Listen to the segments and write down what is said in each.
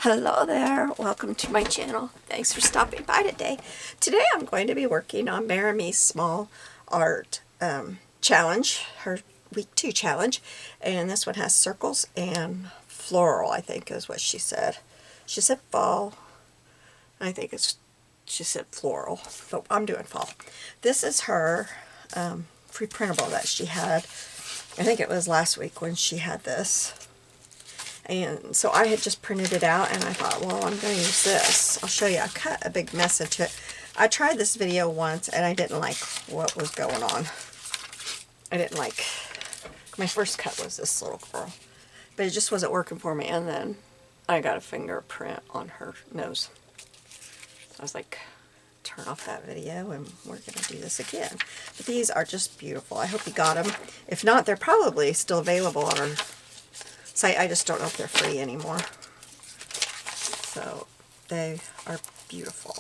Hello there, welcome to my channel. Thanks for stopping by today. Today I'm going to be working on Maremi's small art challenge, her week 2 challenge, and this one has circles and floral, I think is what she said. She said fall, she said floral, but I'm doing fall. This is her free printable that she had, I think it was last week when she had this. And so I had just printed it out and I thought, well, I'm going to use this. I'll show you. I cut a big mess into it. I tried this video once and I didn't like what was going on. I didn't like, my first cut was this little girl. But it just wasn't working for me. And then I got a fingerprint on her nose. So I was like, turn off that video and we're going to do this again. But these are just beautiful. I hope you got them. If not, they're probably still available on our site. I just don't know if they're free anymore. So they are beautiful.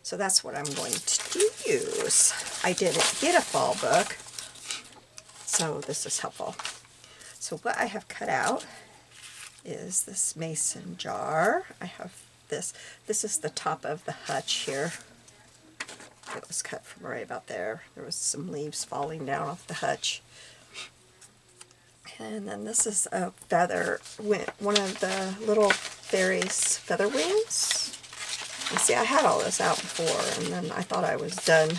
So that's what I'm going to use. I didn't get a fall book, so this is helpful. So what I have cut out is this mason jar. I have this. This is the top of the hutch here. It was cut from right about there. There was some leaves falling down off the hutch. And then this is a feather, one of the little fairies' feather wings. You see, I had all this out before, and then I thought I was done.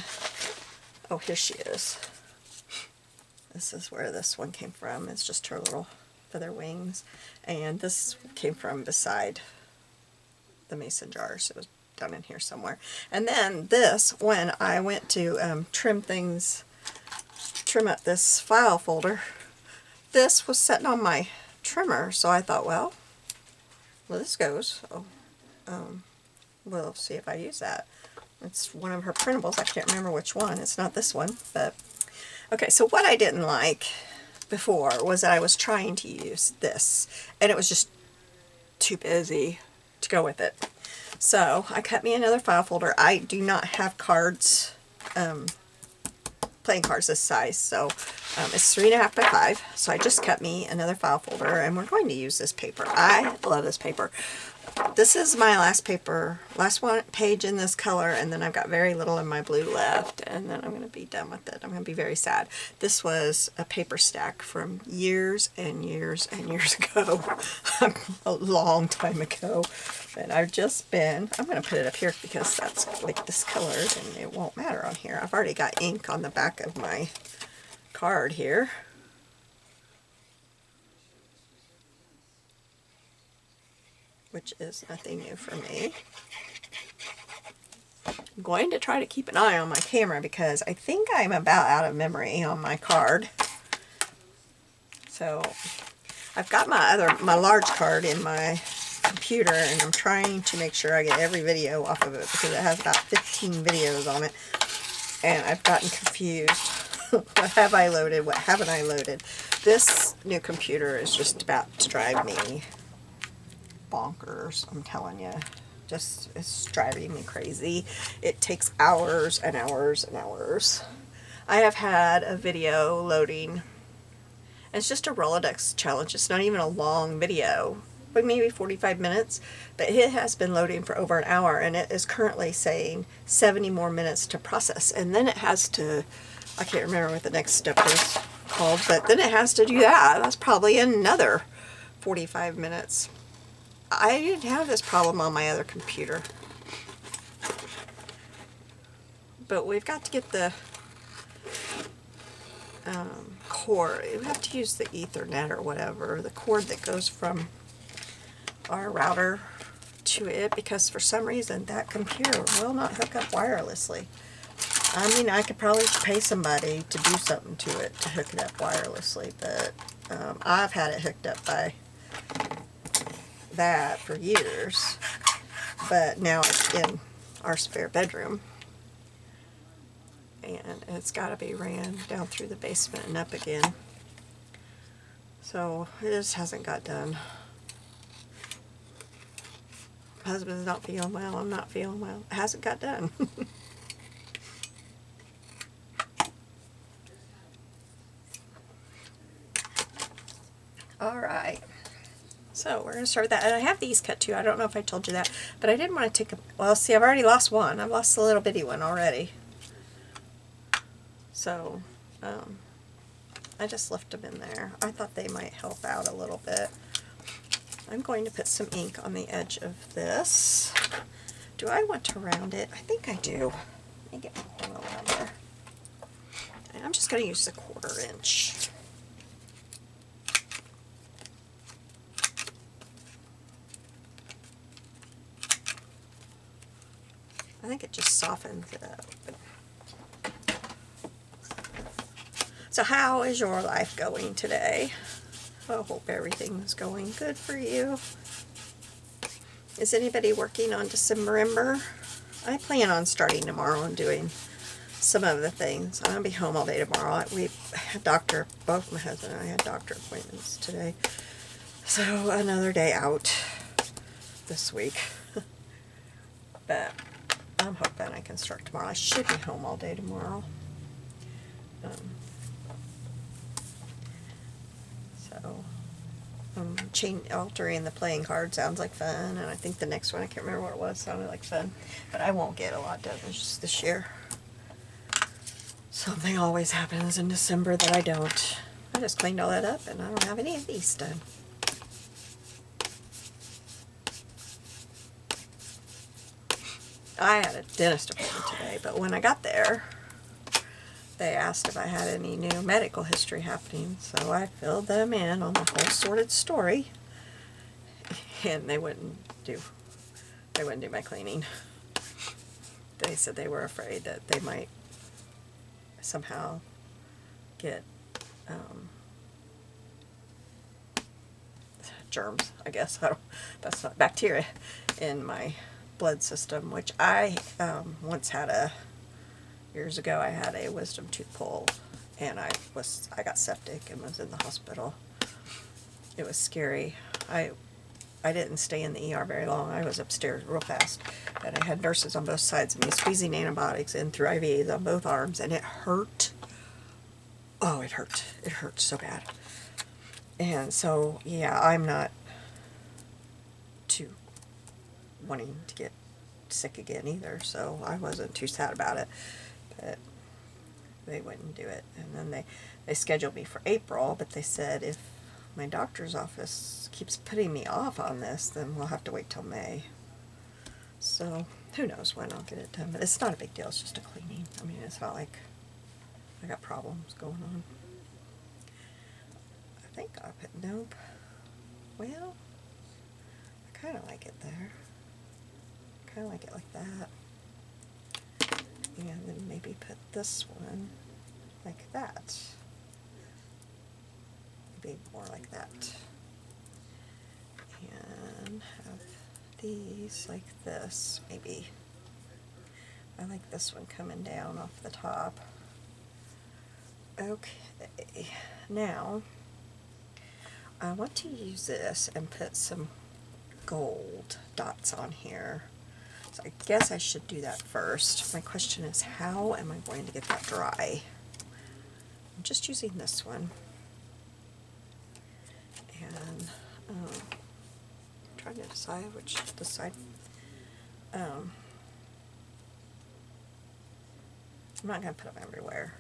Oh, here she is. This is where this one came from. It's just her little feather wings. And this came from beside the mason jars. It was down in here somewhere. And then this, when I went to trim up this file folder, this was sitting on my trimmer, so I thought, well, this goes. So, we'll see if I use that. It's one of her printables. I can't remember which one. It's not this one, but okay. So what I didn't like before was that I was trying to use this, and it was just too busy to go with it. So I cut me another file folder. I do not have cards. Playing cards this size, so it's 3.5 by 5, so I just cut me another file folder, and we're going to use this paper. I love this paper. This is my last paper, last one page in this color, and then I've got very little in my blue left, and then I'm going to be done with it. I'm going to be very sad. This was a paper stack from years and years and years ago, a long time ago, and I've just been, I'm going to put it up here because that's like discolored and it won't matter on here. I've already got ink on the back of my card here. Which is nothing new for me. I'm going to try to keep an eye on my camera because I think I'm about out of memory on my card. So I've got my large card in my computer, and I'm trying to make sure I get every video off of it because it has about 15 videos on it, and I've gotten confused. What have I loaded? What haven't I loaded? This new computer is just about to drive me bonkers, I'm telling you. Just, it's driving me crazy. It takes hours and hours and hours. I have had a video loading. It's just a Rolodex challenge. It's not even a long video, but maybe 45 minutes. But it has been loading for over an hour, and it is currently saying 70 more minutes to process. And then it has to, I can't remember what the next step is called, but then it has to do that. That's probably another 45 minutes. I didn't have this problem on my other computer. But we've got to get the cord. We have to use the Ethernet or whatever, the cord that goes from our router to it, because for some reason that computer will not hook up wirelessly. I mean, I could probably pay somebody to do something to it to hook it up wirelessly, but I've had it hooked up by that for years, but now it's in our spare bedroom, and it's got to be ran down through the basement and up again, so it just hasn't got done. My husband's not feeling well, I'm not feeling well, it hasn't got done. Alright, So we're going to start with that. And I have these cut too. I don't know if I told you that. But I didn't want to take a... Well, see, I've already lost one. I've lost the little bitty one already. So, I just left them in there. I thought they might help out a little bit. I'm going to put some ink on the edge of this. Do I want to round it? I think I do. Let me get my corner rounder. And I'm just going to use the 1/4 inch. I think it just softens it up. So how is your life going today? I hope everything's going good for you. Is anybody working on December? I plan on starting tomorrow and doing some of the things. I'm going to be home all day tomorrow. We had both my husband and I had doctor appointments today. So another day out this week. But I'm hoping I can start tomorrow. I should be home all day tomorrow. Altering the playing card sounds like fun, and I think the next one, I can't remember what it was, sounded like fun, but I won't get a lot done this year. Something always happens in December that I don't. I just cleaned all that up, and I don't have any of these done. I had a dentist appointment today, but when I got there, they asked if I had any new medical history happening, so I filled them in on the whole sordid story, and they wouldn't do my cleaning. They said they were afraid that they might somehow get germs, I guess. That's not bacteria in my blood system, which I once had years ago I had a wisdom tooth pulled, and I got septic and was in the hospital. It was scary. I didn't stay in the ER very long. I was upstairs real fast, but I had nurses on both sides of me squeezing antibiotics in through IVs on both arms, and it hurt. Oh, it hurt. It hurt so bad. And so, yeah, I'm not too wanting to get sick again either, so I wasn't too sad about it. But they wouldn't do it. And then they scheduled me for April, but they said if my doctor's office keeps putting me off on this, then we'll have to wait till May. So who knows when I'll get it done. But it's not a big deal. It's just a cleaning. I mean, it's not like I got problems going on. I think I put nope. Well, I kind of like it there. Kind of like it like that. And then maybe put this one like that. Maybe more like that. And have these like this, maybe. I like this one coming down off the top. Okay, now I want to use this and put some gold dots on here. So I guess I should do that first. My question is, how am I going to get that dry? I'm just using this one. And I'm trying to decide this side. I'm not going to put them everywhere.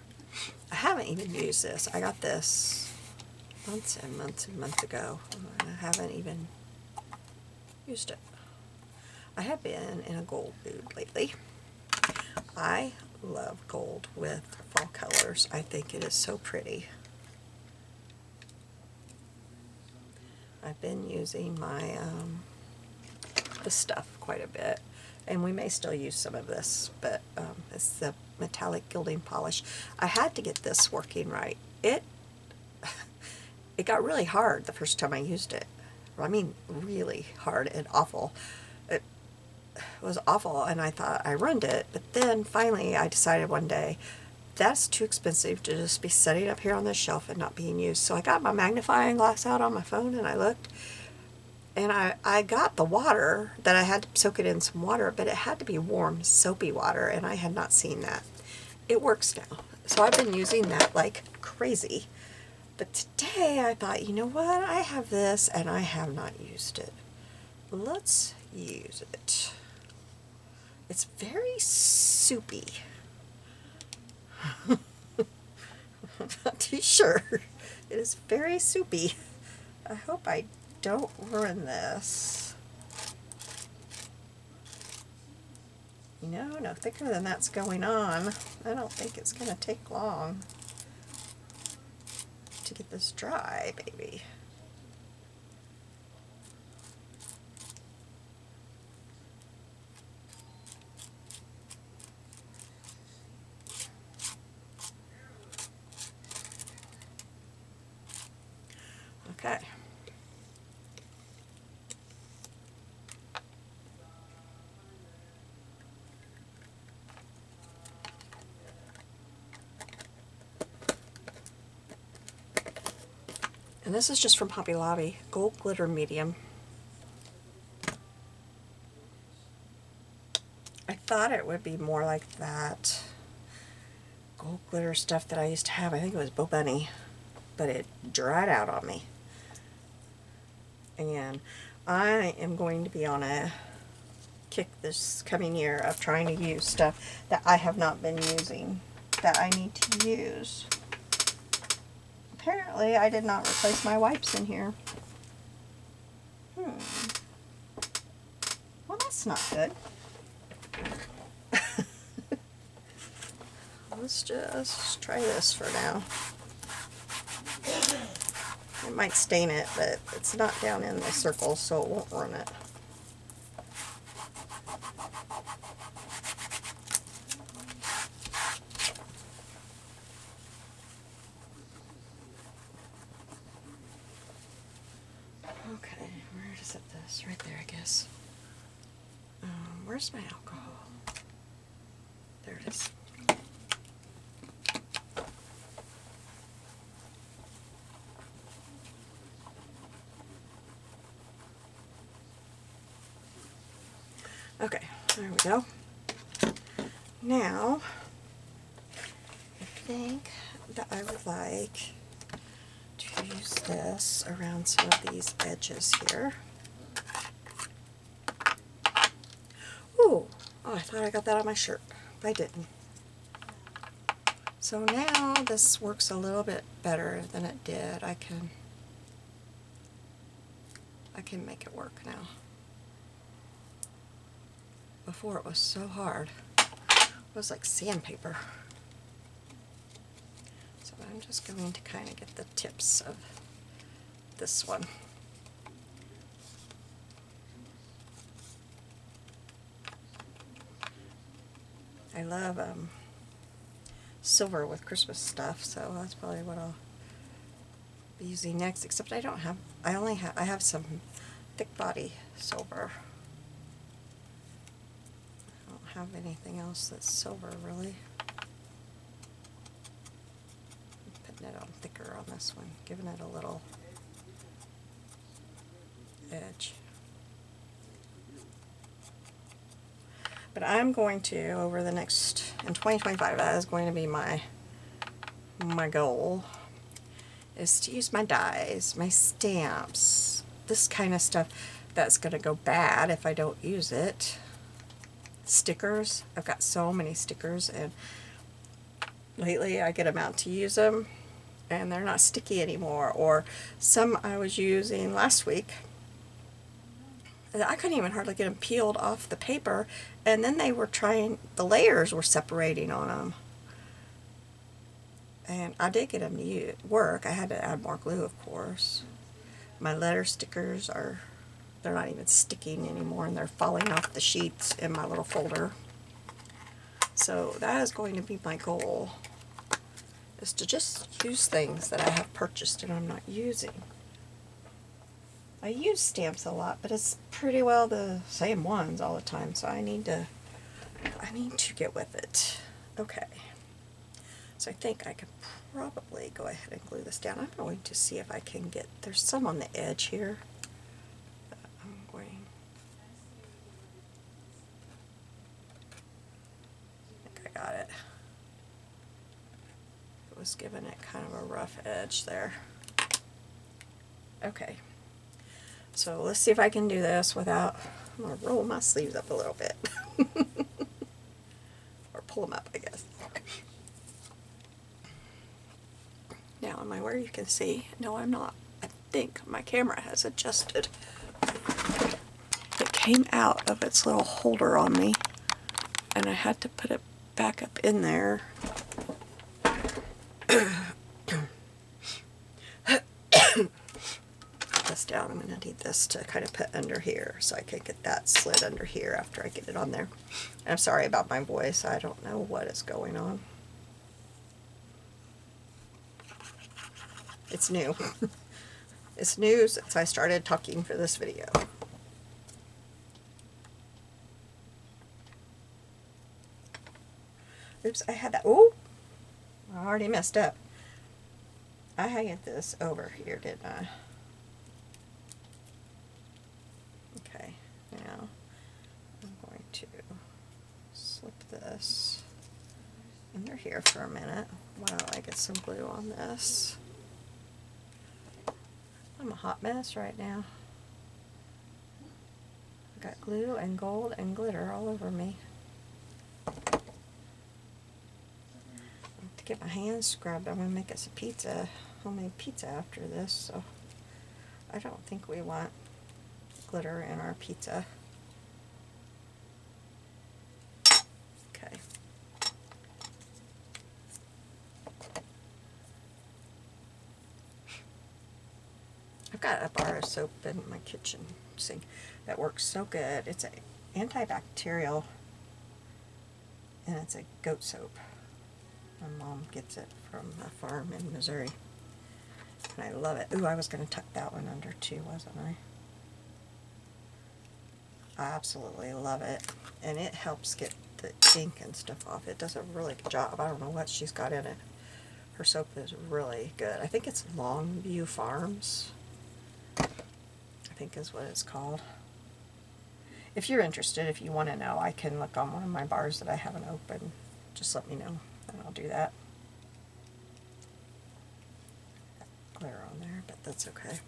I haven't even used this. I got this months and months and months ago. And I haven't even used it. I have been in a gold mood lately. I love gold with fall colors. I think it is so pretty. I've been using my this stuff quite a bit, and we may still use some of this, but it's the metallic gilding polish. I had to get this working right. It got really hard the first time I used it. I mean, really hard and awful. It was awful, and I thought I ruined it, but then finally I decided one day that's too expensive to just be sitting up here on this shelf and not being used. So I got my magnifying glass out on my phone and I looked, and I got the water that I had to soak it in some water, but it had to be warm, soapy water, and I had not seen that. It works now. So I've been using that like crazy. But today I thought, you know what? I have this and I have not used it. Let's use it. It's very soupy. I'm not too sure. It is very soupy. I hope I don't ruin this. You know, no thicker than that's going on. I don't think it's going to take long to get this dry, baby. Okay. And this is just from Hobby Lobby, Gold Glitter Medium. I thought it would be more like that gold glitter stuff that I used to have. I think it was Bo Bunny, but it dried out on me. And I am going to be on a kick this coming year of trying to use stuff that I have not been using, that I need to use. Apparently, I did not replace my wipes in here. Well, that's not good. Let's just try this for now. It might stain it, but it's not down in the circle, so it won't ruin it. Okay, where to set this? Right there, I guess. Where's my alcohol? There it is. Okay, there we go. Now, I think that I would like to use this around some of these edges here. Ooh, oh, I thought I got that on my shirt, but I didn't. So now this works a little bit better than it did. I can make it work now. Before it was so hard. It was like sandpaper. So I'm just going to kind of get the tips of this one. I love silver with Christmas stuff, so that's probably what I'll be using next, except I don't have, I have some thick body silver. I don't have anything else that's silver, really. I'm putting it on thicker on this one, giving it a little edge. But I'm going to, over the next, in 2025, that is going to be my goal, is to use my dies, my stamps, this kind of stuff that's going to go bad if I don't use it. Stickers, I've got so many stickers, and lately I get them out to use them, and they're not sticky anymore. Or some I was using last week, I couldn't even hardly get them peeled off the paper, and then they were trying, the layers were separating on them. And I did get them to work. I had to add more glue, of course. My letter stickers are, they're not even sticking anymore, and they're falling off the sheets in my little folder. So that is going to be my goal, is to just use things that I have purchased and I'm not using. I use stamps a lot, but it's pretty well the same ones all the time, so I need to get with it. Okay. So I think I can probably go ahead and glue this down. I'm going to see if I can get, there's some on the edge here. I'm going, I think I got it. was giving it kind of a rough edge there. Okay, so let's see if I can do this without, I'm going to roll my sleeves up a little bit. Or pull them up, I guess. Now, am I where you can see? No, I'm not. I think my camera has adjusted. It came out of its little holder on me, and I had to put it back up in there. This down. I'm going to need this to kind of put under here so I can get that slid under here after I get it on there. And I'm sorry about my voice. I don't know what is going on. It's new. It's new since I started talking for this video. Oops, I had that. Oh, I already messed up. I had this over here, didn't I? Okay, now I'm going to slip this under here for a minute while I get some glue on this. I'm a hot mess right now. I got glue and gold and glitter all over me. To get my hands scrubbed, I'm going to make us a pizza, homemade pizza after this, so I don't think we want glitter in our pizza. Okay. I've got a bar of soap in my kitchen sink that works so good. It's an antibacterial, and it's a goat soap. My mom gets it from a farm in Missouri, and I love it. Ooh, I was going to tuck that one under too, wasn't I? I absolutely love it, and it helps get the ink and stuff off. It does a really good job. I don't know what she's got in it. Her soap is really good. I think it's Longview Farms, I think is what it's called. If you're interested, if you want to know, I can look on one of my bars that I haven't opened. Just let me know, and I'll do that. Glitter on there, but that's okay.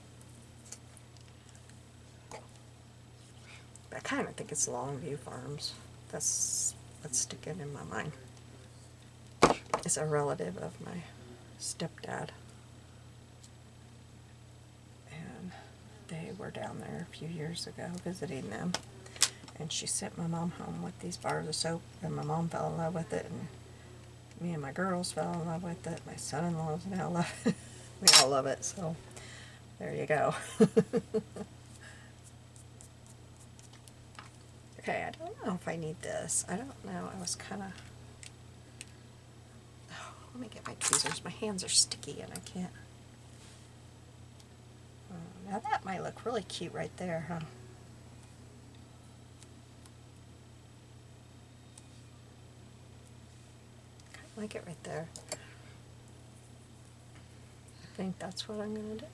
But I kind of think it's Longview Farms. That's what's sticking in my mind. It's a relative of my stepdad. And they were down there a few years ago visiting them. And she sent my mom home with these bars of soap, and my mom fell in love with it, and me and my girls fell in love with it. My son-in-laws now love it. We all love it, so there you go. Okay, I don't know if I need this. I don't know. I was kind of... Oh, let me get my tweezers. My hands are sticky and I can't... now that might look really cute right there, huh? Kind of like it right there. I think that's what I'm going to do.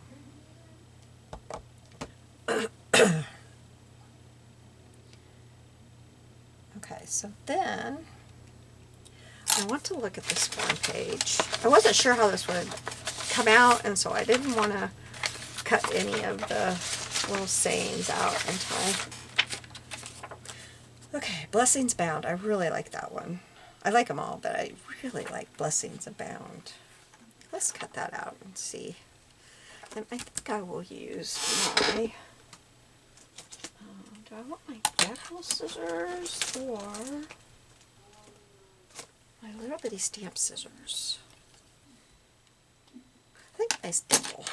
Okay, so then I want to look at this one page. I wasn't sure how this would come out, and so I didn't want to cut any of the little sayings out until okay, Blessings Abound. I really like that one. I like them all, but I really like Blessings Abound. Let's cut that out and see. And I think I will use my... do I want my decal scissors or my little bitty stamp scissors? I think my staple.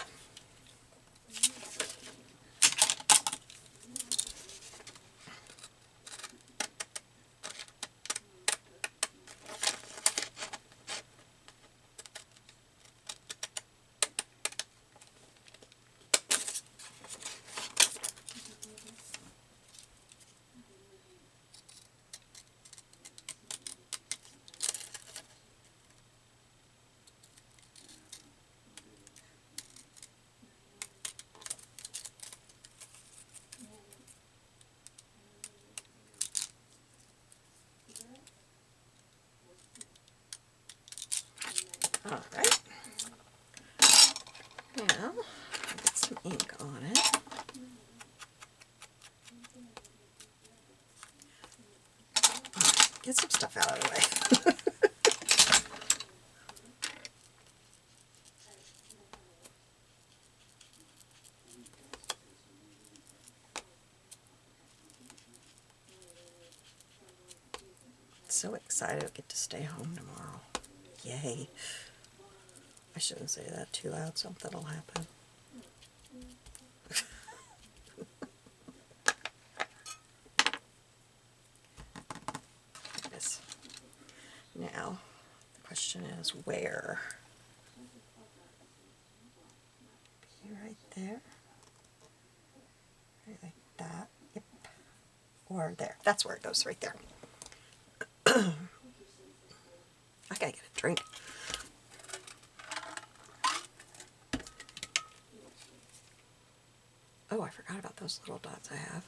Get some stuff out of the way. So excited I get to stay home tomorrow. Yay. I shouldn't say that too loud, something will happen. Yes. Now, the question is where? Be right there. Right like that. Yep. Or there. That's where it goes, right there. I gotta get a drink. Oh, I forgot about those little dots I have.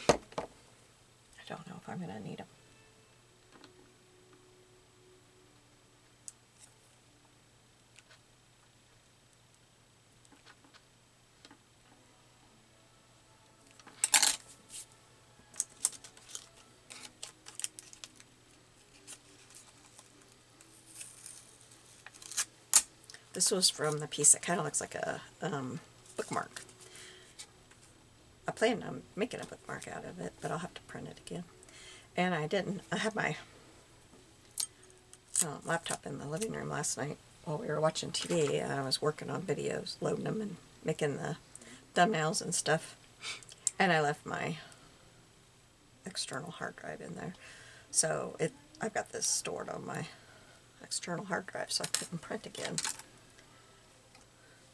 I don't know if I'm going to need them. This was from the piece that kind of looks like a bookmark. I plan on making a bookmark out of it, but I'll have to print it again. And I didn't. I had my laptop in the living room last night while we were watching TV, and I was working on videos, loading them and making the thumbnails and stuff. And I left my external hard drive in there. So I've got this stored on my external hard drive, so I couldn't print again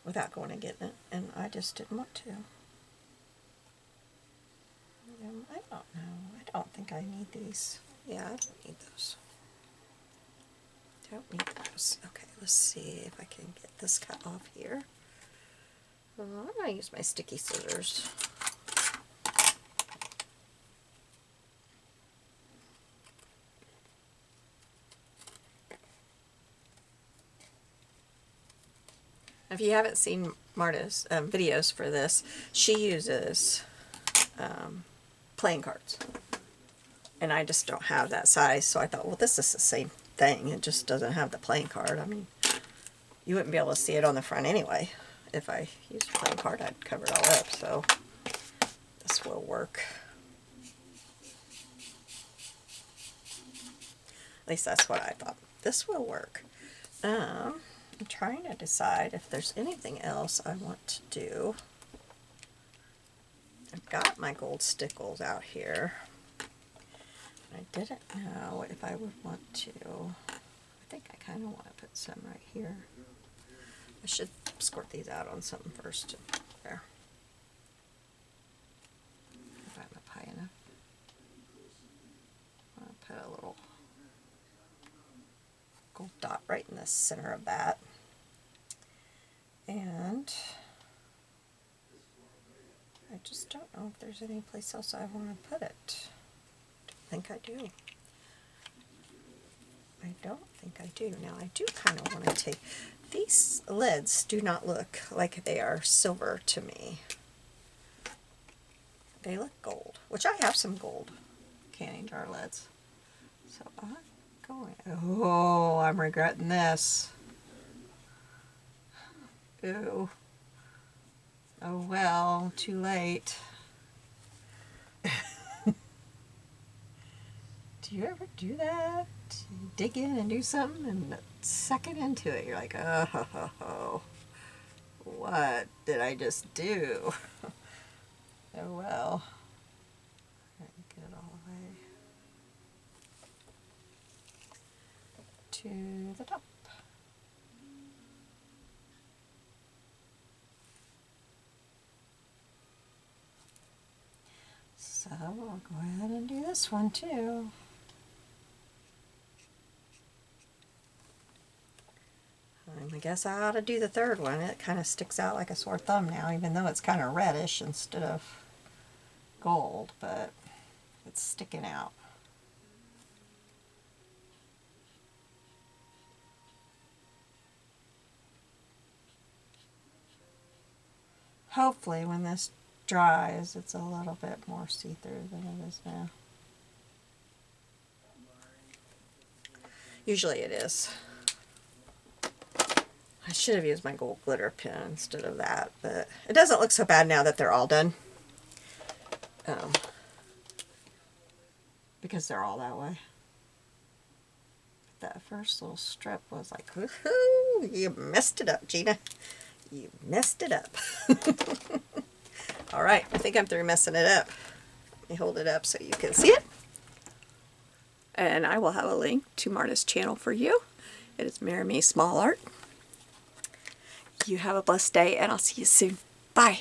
without going and getting it, and I just didn't want to. I don't know. I don't think I need these. Yeah, I don't need those. Don't need those. Okay, let's see if I can get this cut off here. I'm going to use my sticky scissors. If you haven't seen Marta's videos for this, she uses playing cards. And I just don't have that size, so I thought, well, this is the same thing. It just doesn't have the playing card. I mean, you wouldn't be able to see it on the front anyway. If I used a playing card, I'd cover it all up, so this will work. At least that's what I thought. This will work. I'm trying to decide if there's anything else I want to do. I've got my gold stickles out here. I didn't know if I would want to. I think I kind of want to put some right here. I should squirt these out on something first. There. If I'm up high enough. I'll put a little gold dot right in the center of that. And I just don't know if there's any place else I want to put it. I think I do. I don't think I do. Now I do kind of want to take, these lids do not look like they are silver to me. They look gold, which I have some gold canning jar lids. So I'm going, oh, I'm regretting this. Ooh. Oh well, too late. Do you ever do that? You dig in and do something and the second into it you're like, oh, what did I just do? Oh well. Get it all the way to the top. So we'll go ahead and do this one too. I guess I ought to do the third one. It kind of sticks out like a sore thumb now, even though it's kind of reddish instead of gold, but it's sticking out. Hopefully when this dries, it's a little bit more see-through than it is now. Usually it is. I should have used my gold glitter pen instead of that, but it doesn't look so bad now that they're all done. Because they're all that way. That first little strip was like, woohoo, you messed it up, Gina. You messed it up. All right, I think I'm through messing it up. Let me hold it up so you can see it. And I will have a link to Marta's channel for you. It is Maremi Small Art. You have a blessed day, and I'll see you soon. Bye.